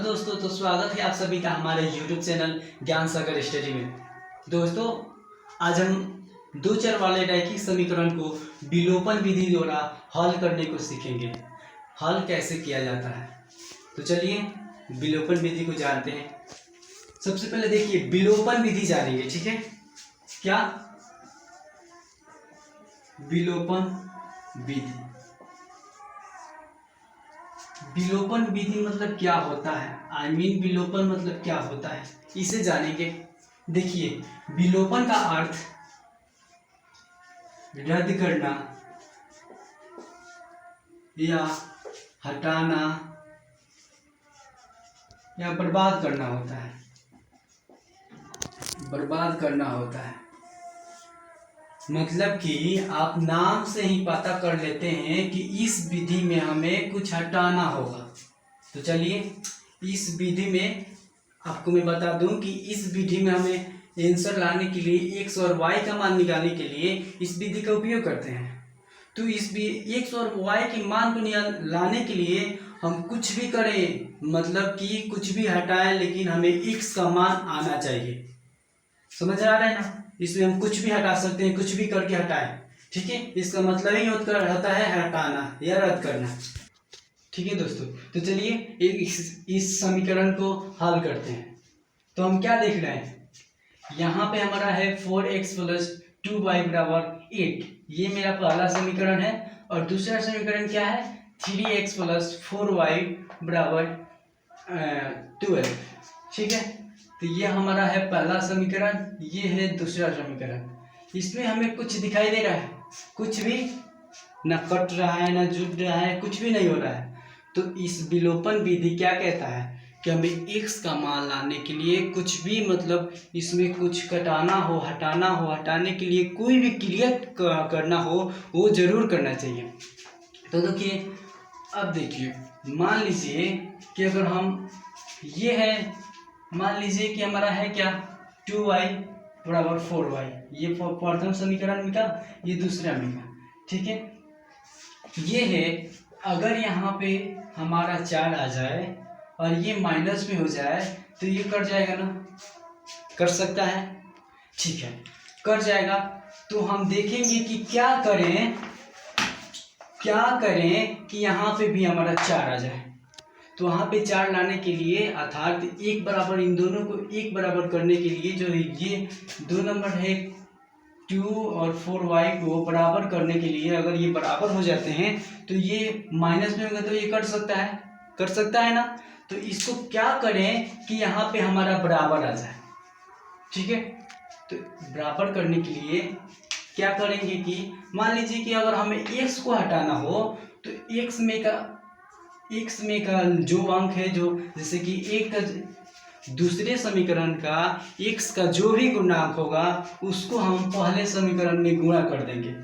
दोस्तों, तो स्वागत है आप सभी का हमारे YouTube चैनल ज्ञान सागर स्टडी में। दोस्तों, आज हम दो चर वाले रैखिक समीकरण को विलोपन विधि द्वारा हल करने को सीखेंगे। हल कैसे किया जाता है, तो चलिए विलोपन विधि को जानते हैं। सबसे पहले देखिए विलोपन विधि जानेंगे, ठीक है। क्या विलोपन विधि, विलोपन विधि मतलब क्या होता है, विलोपन मतलब क्या होता है, इसे जानेंगे। देखिए विलोपन का अर्थ रद्द करना या हटाना या बर्बाद करना होता है। बर्बाद करना होता है मतलब कि आप नाम से ही पता कर लेते हैं कि इस विधि में हमें कुछ हटाना होगा। तो चलिए इस विधि में आपको मैं बता दूं कि इस विधि में हमें आंसर लाने के लिए x और y का मान निकालने के लिए इस विधि का उपयोग करते हैं। तो इस x और y के मान को लाने के लिए हम कुछ भी करें, मतलब कि कुछ भी हटाएं, लेकिन हमें x का मान आना चाहिए। समझ आ रहा है ना। इसमें हम कुछ भी हटा सकते हैं, कुछ भी करके हटाएं, ठीक है। इसका मतलब ही होता है हटाना या रद्द करना, ठीक है दोस्तों। तो चलिए इस समीकरण को हल करते हैं। तो हम क्या देख रहे हैं, यहाँ पे हमारा है 4x + 2y = 8, ये मेरा पहला समीकरण है। और दूसरा समीकरण क्या है, 3x + 4y = 12, ठीक है। तो ये हमारा है पहला समीकरण, ये है दूसरा समीकरण। इसमें हमें कुछ दिखाई दे रहा है, कुछ भी ना कट रहा है ना जुड़ रहा है, कुछ भी नहीं हो रहा है। तो इस विलोपन विधि क्या कहता है कि हमें x का मान लाने के लिए कुछ भी, मतलब इसमें कुछ कटाना हो, हटाना हो, हटाने के लिए कोई भी क्रिया करना हो, वो जरूर करना चाहिए। तो देखिए अब देखिए, मान लीजिए कि अगर हम ये है, मान लीजिए कि हमारा है क्या 2y = 4y, ये प्रथम समीकरण में का, ये दूसरा में का, ठीक है। ये है, अगर यहाँ पे हमारा 4 आ जाए और ये माइनस में हो जाए तो ये कट जाएगा ना, कर सकता है, ठीक है, कर जाएगा। तो हम देखेंगे कि क्या करें कि यहाँ पे भी हमारा 4 आ जाए। तो वहाँ पे 4 लाने के लिए, अर्थात एक बराबर, इन दोनों को एक बराबर करने के लिए, जो ये दो नंबर है 2 और 4y को बराबर करने के लिए, अगर ये बराबर हो जाते हैं तो ये माइनस में होगा तो ये कर सकता है ना। तो इसको क्या करें कि यहाँ पे हमारा बराबर आ जाए, ठीक है। तो बराबर करने के लिए क्या करेंगे कि मान लीजिए कि अगर हमें x को हटाना हो तो x में का जो अंक है, जो जैसे कि एक का दूसरे समीकरण का x का जो भी गुणांक होगा उसको हम पहले समीकरण में गुणा कर देंगे।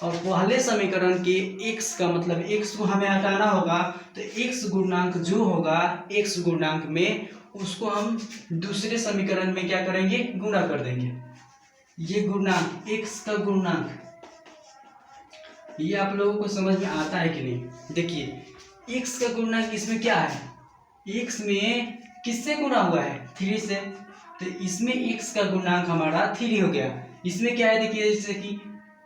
और पहले समीकरण के x का मतलब x को हमें हटाना होगा, तो x गुणांक जो होगा x गुणांक में, उसको हम दूसरे समीकरण में क्या करेंगे, गुणा कर देंगे। ये गुणांक, x का गुणांक, ये आप लोगों को समझ में आता है कि नहीं। देखिए x का गुणांक इसमें क्या है, x में किससे गुणा हुआ है, 3 से, तो इसमें x का गुणांक हमारा 3 हो गया। इसमें क्या है, देखिए जैसे कि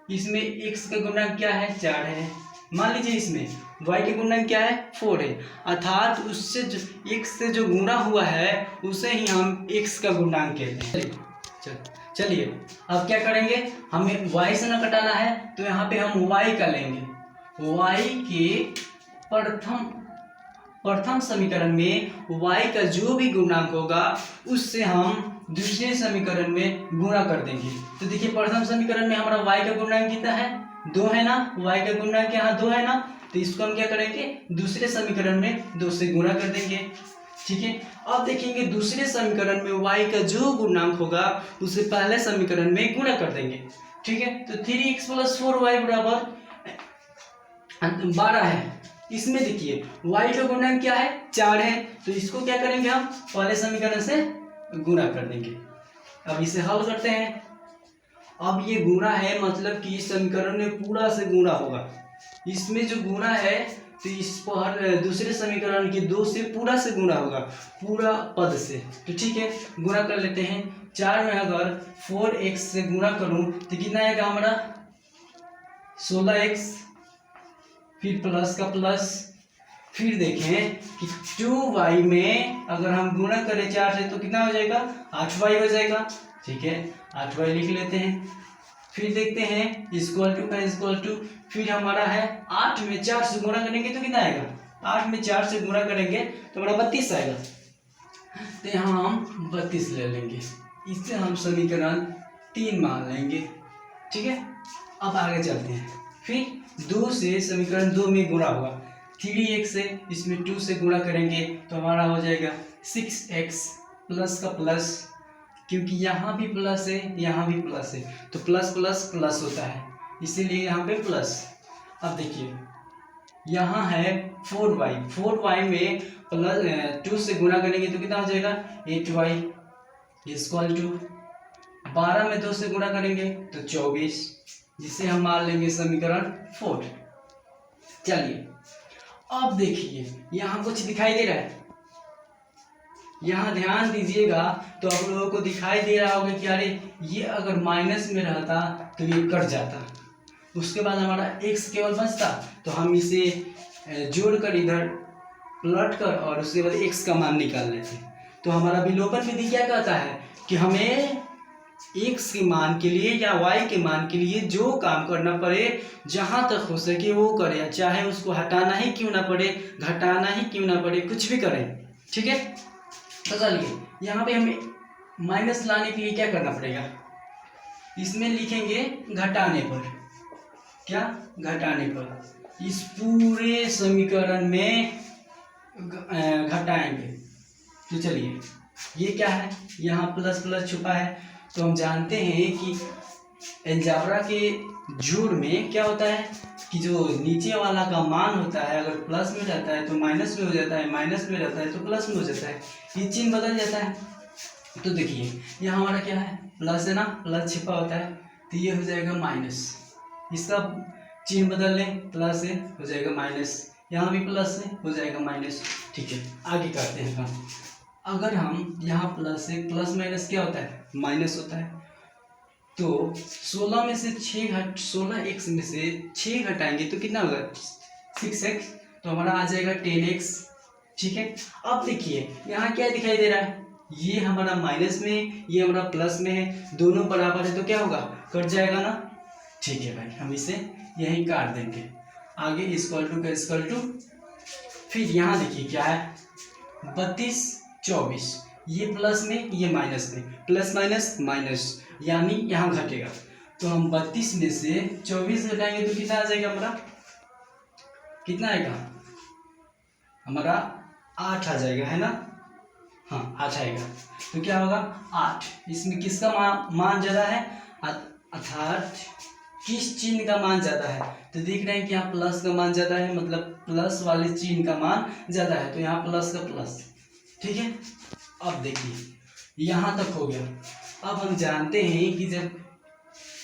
इसमें x का गुणांक क्या है, 4 है। मान लीजिए इसमें y का गुणांक क्या है, 4 है, अर्थात उससे जो x से जो गुणा हुआ है उसे ही हम x का गुणांक कहते हैं। चलिए अब क्या करेंगे, हमें y से ना कटाना है, तो यहाँ पे हम y का लेंगे। y के प्रथम समीकरण में y का जो भी गुणांक होगा उससे हम दूसरे समीकरण में गुणा कर देंगे। तो देखिए प्रथम समीकरण में हमारा y का गुणांक कितना है, 2 है ना, y का गुणांक यहाँ 2 है ना, तो इसको हम क्या करेंगे, दूसरे समीकरण में 2 से गुणा कर देंगे, ठीक है। अब देखेंगे दूसरे समीकरण में y का जो गुणांक होगा उसे पहले समीकरण में गुणा कर देंगे, ठीक है। तो 3x + 4y = 12 है। इसमें देखिए y का गुणांक क्या है, 4 है, तो इसको क्या करेंगे, हम पहले समीकरण से गुणा कर देंगे। अब इसे हल करते हैं। अब ये गुणा है, मतलब कि इस समीकरण में पूरा से गुणा होगा। इसमें जो गुणा है तो इस पर दूसरे समीकरण के 2 से पूरा से गुणा होगा, पूरा पद से। तो ठीक है, गुणा कर लेते हैं। 4 में अगर 4x से गुणा करूं तो कितना आएगा हमारा 16x, फिर प्लस का प्लस, फिर देखें कि 2y में अगर हम गुणा करें 4 से तो कितना हो जाएगा 8y हो जाएगा। ठीक है, 8y लिख लेते हैं। फिर देखते हैं इक्वल टू का इक्वल टू, फिर हमारा है 8 में 4 से गुणा करेंगे तो कितना आएगा, 8 में 4 से गुणा करेंगे तो हमारा 32 आएगा। तो यहाँ हम 32 ले लेंगे, इससे हम समीकरण 3 मान लेंगे। ठीक है, अब आगे चलते हैं। फिर 2 से समीकरण 2 में गुणा होगा, 3x से इसमें 2 से गुणा करेंगे तो हमारा हो जाएगा 6x प्लस का प्लस, क्योंकि यहाँ भी प्लस है यहाँ भी प्लस है तो प्लस प्लस प्लस होता है, इसीलिए यहाँ पे प्लस। अब देखिए यहाँ है 4y में प्लस 2 से गुणा करेंगे तो कितना हो जाएगा 8y इक्वल टू 12 में 2 से गुणा करेंगे तो 24, जिसे हम मान लेंगे समीकरण 4। चलिए अब देखिए यहाँ कुछ दिखाई दे रहा है, यहाँ ध्यान दीजिएगा तो आप लोगों को दिखाई दे रहा होगा कि अरे ये अगर माइनस में रहता तो ये कट जाता, उसके बाद हमारा x केवल बचता, तो हम इसे जोड़कर इधर पलट कर और उसके बाद x का मान निकाल लेते। तो हमारा विलोपन विधि क्या कहता है कि हमें x के मान के लिए या y के मान के लिए जो काम करना पड़े जहाँ तक हो सके वो करें, चाहे उसको हटाना ही क्यों ना पड़े, घटाना ही क्यों ना पड़े, कुछ भी करें। ठीक है, तो चलिए यहाँ पे हमें माइनस लाने के लिए क्या करना पड़ेगा, इसमें लिखेंगे घटाने पर, क्या घटाने पर इस पूरे समीकरण में घटाएंगे। तो चलिए ये क्या है, यहाँ प्लस प्लस छुपा है, तो हम जानते हैं कि अलजेब्रा के जोड़ में क्या होता है कि जो नीचे वाला का मान होता है अगर प्लस में रहता है तो माइनस में हो जाता है, माइनस में रहता है तो प्लस में हो जाता है, ये चिन्ह बदल जाता है। तो देखिए यहाँ हमारा क्या है प्लस है ना, प्लस छिपा होता है तो ये हो जाएगा माइनस, इसका चिन्ह बदल लें, प्लस है हो जाएगा माइनस, यहाँ भी प्लस है हो जाएगा माइनस। ठीक है, आगे करते हैं काम। अगर हम यहाँ प्लस है, प्लस माइनस क्या होता है माइनस होता है, तो 16 में से 16x में से 6 घटाएंगे तो कितना होगा 6x, तो हमारा आ जाएगा 10x। ठीक है, अब देखिए यहाँ क्या दिखाई दे रहा है, ये हमारा माइनस में ये हमारा प्लस में है, दोनों बराबर है तो क्या होगा कट जाएगा ना। ठीक है भाई, हम इसे यहीं काट देंगे। आगे इक्वल टू का इक्वल टू, फिर यहाँ देखिए क्या है 32 24, ये प्लस में ये माइनस में, प्लस माइनस माइनस यानी यहाँ घटेगा, तो हम 32 में से 24 घटाएंगे तो कितना आ जाएगा हमारा, कितना आएगा हमारा 8 आ जाएगा, है ना। हाँ 8 आएगा, तो क्या होगा 8। इसमें किसका मान ज़्यादा है, अर्थात किस चिन्ह का मान ज़्यादा है, तो देख रहे हैं कि यहाँ प्लस का मान ज़्यादा है, मतलब प्लस वाले चिन्ह का मान ज़्यादा है, तो यहाँ प्लस का प्लस। ठीक है, अब देखिए यहाँ तक हो गया। अब हम जानते हैं कि जब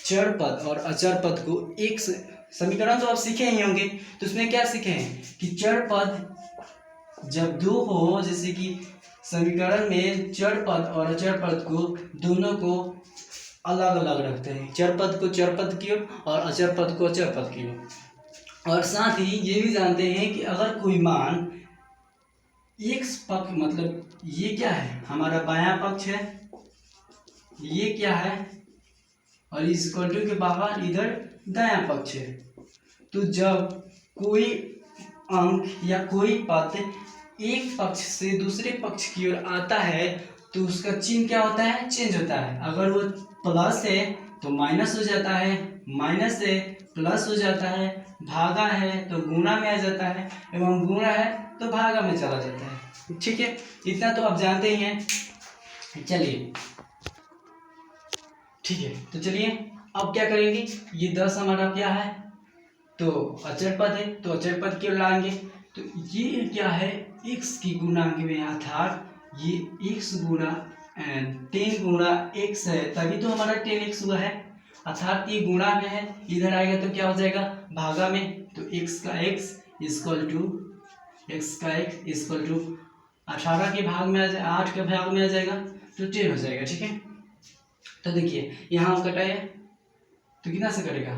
चर पद और अचर पद को एक समीकरण तो आप सीखे ही होंगे, तो उसमें क्या सीखे हैं कि चर पद जब दो हो, जैसे कि समीकरण में चर पद और अचर पद को दोनों को अलग अलग रखते हैं, चर पद को चर पद की ओर और अचर पद को अचर पद की ओर। और साथ ही ये भी जानते हैं कि अगर कोई मान एक पक्ष, मतलब ये क्या है हमारा बायां पक्ष है, ये क्या है और इस इक्वल टू के बाहर इधर दायां पक्ष है, तो जब कोई अंक या कोई पद एक पक्ष से दूसरे पक्ष की ओर आता है तो उसका चिन्ह क्या होता है चेंज होता है। अगर वो प्लस है तो माइनस हो जाता है, माइनस है प्लस हो जाता है, भागा है तो गुणा में आ जाता है, एवं गुणा है तो भागा में चला जाता है। ठीक है, इतना तो आप जानते ही हैं। चलिए ठीक है, तो चलिए अब क्या करेंगे, ये 10 हमारा क्या है तो अचर पद है, तो अचर पद की ओर लाएंगे, तो ये क्या है x की गुणांक में, अर्थात ये x गुणा 10 गुणा x है, तभी तो हमारा 10x हुआ है, अर्थात ये गुणा में है, इधर आएगा तो क्या हो जाएगा भागा में, तो x का x इक्वल टू एक्स का एक इक्वल टू 18 के भाग में आ जाए 8 के भाग में आ जाएगा तो 10 हो जाएगा। ठीक है, तो देखिए यहाँ कटाए तो कितना से कटेगा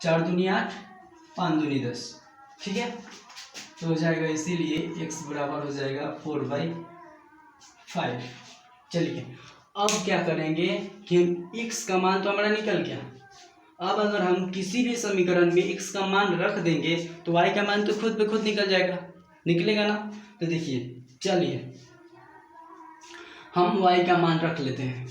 4 दूनी 8 5 दूनी 10। ठीक है, तो हो जाएगा इसीलिए x बराबर हो जाएगा 4/5। चलिए अब क्या करेंगे कि x का मान तो हमारा निकल गया। अब अगर हम किसी भी समीकरण में x का मान रख देंगे तो y का मान तो खुद पे खुद निकल जाएगा, निकलेगा ना। तो देखिए चलिए हम y का मान रख लेते हैं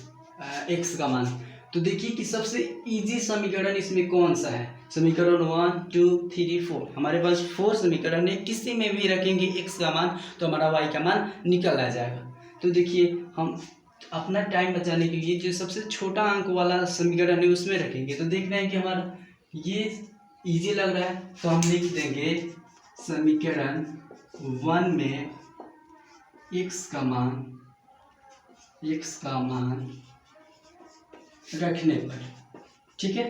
x का मान। तो देखिए कि सबसे इजी समीकरण इसमें कौन सा है, समीकरण 1 2 3 4। हमारे पास 4 समीकरण है, किसी में भी रखेंगे x का मान तो हमारा y का मान निकल आ जाएगा। तो देखिए हम अपना टाइम बचाने के लिए जो सबसे छोटा अंक वाला समीकरण है उसमें रखेंगे। तो देख रहे हैं कि हमारा ये इजी लग रहा है, तो हम लिख देंगे समीकरण 1 में x का मान रखने पर। ठीक है,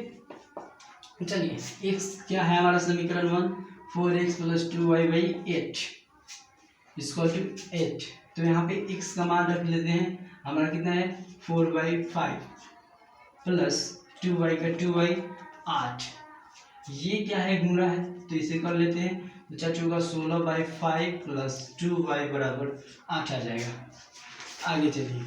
चलिए x क्या है हमारा समीकरण 1 4x + 2y/8 इक्वल टू 8। तो यहाँ पे x का मान रख लेते हैं, हमारा कितना है 4/5 प्लस 2y का 2y 8। ये क्या है गुणा है तो इसे कर लेते हैं, तो 4 चौका 16/5 प्लस 2y बराबर 8 आ जाएगा। आगे चलिए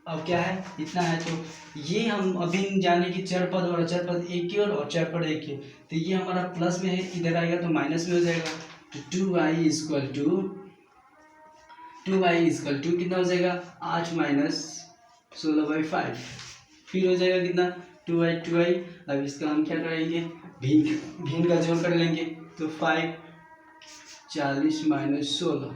अब क्या है इतना है, तो ये हम अभी जाने की चर पद और अचर पद एक की और चर पद एक की, तो ये हमारा प्लस में है, इधर आएगा तो माइनस में हो जाएगा। तो 2y इक्वल टू कितना हो जाएगा 8 माइनस 16/5, फिर हो जाएगा कितना 2y। अब इसका हम क्या करेंगे भिन्न का जोड़ कर लेंगे, तो 5 40 माइनस 16।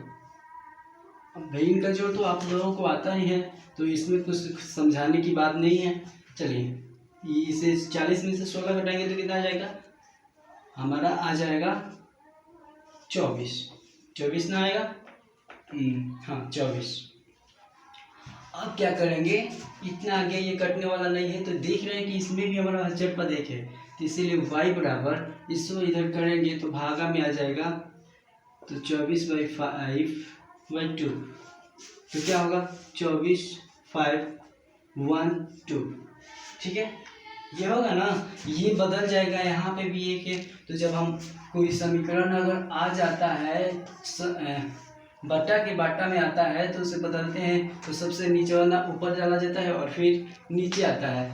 अब भिन्न का जोड़ तो आप लोगों को आता ही है, तो इसमें कुछ समझाने की बात नहीं है। चलिए इसे 40 में से 16 घटाएंगे तो कितना आ जाएगा हमारा आ जाएगा 24 ना आएगा, हाँ 24। अब क्या करेंगे इतना आगे ये कटने वाला नहीं है, तो देख रहे हैं कि इसमें भी हमारा अचर पद एक है, तो इसीलिए y बराबर इसको इधर करेंगे तो भागा में आ जाएगा, तो 24/5/2। तो क्या होगा 24/5/12। ठीक है, ये होगा ना, ये बदल जाएगा। यहाँ पे भी एक है, तो जब हम कोई समीकरण अगर आ जाता है बट्टा के बाटा में आता है तो उसे बदलते हैं, तो सबसे नीचे वाला ऊपर चला जाता है और फिर नीचे आता है।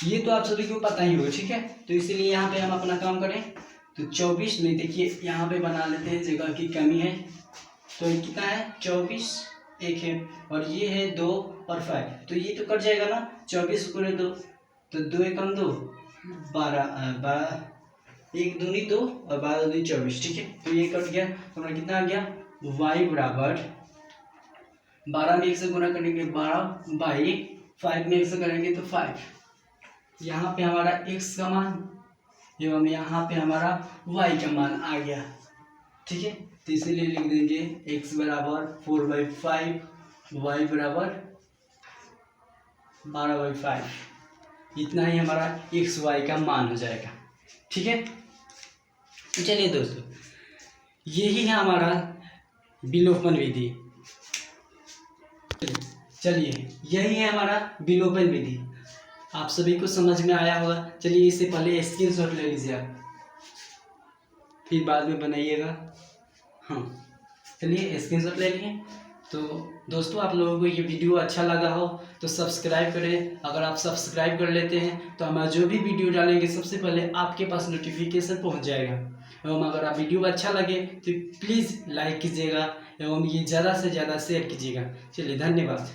ये तो आप सभी को पता ही होगा। ठीक है, तो इसीलिए यहाँ पे हम अपना काम करें, तो 24 में देखिए यहाँ पे बना लेते हैं, जगह की कमी है, तो ये कितना है 24 एक है, और ये है 2 और 5, तो ये तो कट जाएगा ना 24 × 2, तो 2 एकम 2 12 1 दूनी 2 और 12 दूनी 24। ठीक है, तो ये कट गया, तो हमारा कितना आ गया y बराबर 12 में 1 से गुना करेंगे 12/5 में 1 से करेंगे तो 5। यहाँ पे हमारा x का मान एवं यहाँ पे हमारा y का मान आ गया। ठीक है, तो इसीलिए लिख देंगे x बराबर 4/5 y बराबर 12/5। इतना ही हमारा x y का मान हो जाएगा। ठीक है, चलिए दोस्तों यही है हमारा विलोपन विधि। चलिए यही है हमारा विलोपन विधि, आप सभी को समझ में आया होगा। चलिए इससे पहले स्क्रीनशॉट ले लीजिए आप, फिर बाद में बनाइएगा। हाँ चलिए स्क्रीनशॉट ले लिए। तो दोस्तों आप लोगों को ये वीडियो अच्छा लगा हो तो सब्सक्राइब करें। अगर आप सब्सक्राइब कर लेते हैं तो हमारा जो भी वीडियो डालेंगे सबसे पहले आपके पास नोटिफिकेशन पहुंच जाएगा। एवं अगर आप वीडियो अच्छा लगे तो प्लीज़ लाइक कीजिएगा एवं ये ज़्यादा से ज़्यादा शेयर कीजिएगा। चलिए धन्यवाद।